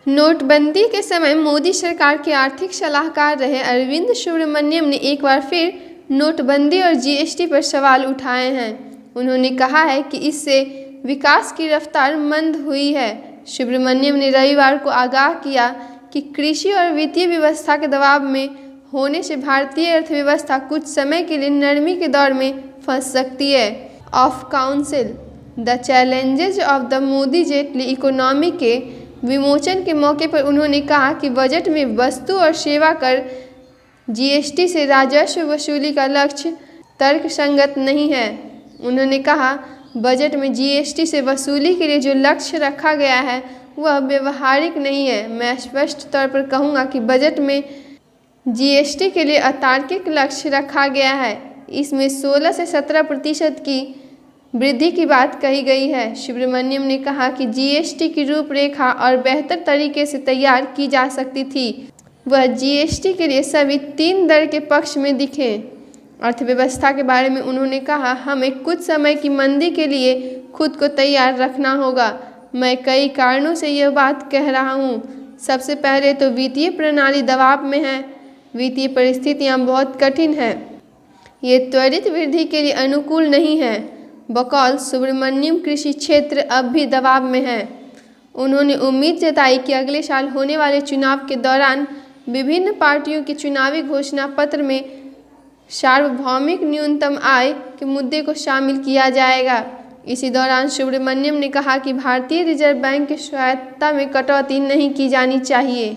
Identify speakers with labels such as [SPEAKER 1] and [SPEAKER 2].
[SPEAKER 1] नोटबंदी के समय मोदी सरकार के आर्थिक सलाहकार रहे अरविंद सुब्रमण्यम ने एक बार फिर नोटबंदी और जीएसटी पर सवाल उठाए हैं। उन्होंने कहा है कि इससे विकास की रफ्तार मंद हुई है। सुब्रमण्यम ने रविवार को आगाह किया कि कृषि और वित्तीय व्यवस्था के दबाव में होने से भारतीय अर्थव्यवस्था कुछ समय के लिए नरमी के दौर में फंस सकती है। Of council the challenges of the Modi Jaitley economy के विमोचन के मौके पर उन्होंने कहा कि बजट में वस्तु और सेवा कर जीएसटी से राजस्व वसूली का लक्ष्य तर्कसंगत नहीं है। उन्होंने कहा, बजट में जीएसटी से वसूली के लिए जो लक्ष्य रखा गया है वह व्यवहारिक नहीं है। मैं स्पष्ट तौर पर कहूँगा कि बजट में जीएसटी के लिए अतार्किक लक्ष्य रखा गया है। इसमें 16 से 17% की वृद्धि की बात कही गई है। सुब्रमण्यम ने कहा कि जीएसटी की रूपरेखा और बेहतर तरीके से तैयार की जा सकती थी। वह जीएसटी के लिए सभी 3 दर के पक्ष में दिखे। अर्थव्यवस्था के बारे में उन्होंने कहा, हमें कुछ समय की मंदी के लिए खुद को तैयार रखना होगा। मैं कई कारणों से यह बात कह रहा हूँ। सबसे पहले तो वित्तीय प्रणाली दबाव में है। वित्तीय परिस्थितियाँ बहुत कठिन हैं। ये त्वरित वृद्धि के लिए अनुकूल नहीं है। बकौल सुब्रमण्यम कृषि क्षेत्र अब भी दबाव में है। उन्होंने उम्मीद जताई कि अगले साल होने वाले चुनाव के दौरान विभिन्न पार्टियों के चुनावी घोषणा पत्र में सार्वभौमिक न्यूनतम आय के मुद्दे को शामिल किया जाएगा। इसी दौरान सुब्रमण्यम ने कहा कि भारतीय रिजर्व बैंक की स्वायत्तता में कटौती नहीं की जानी चाहिए।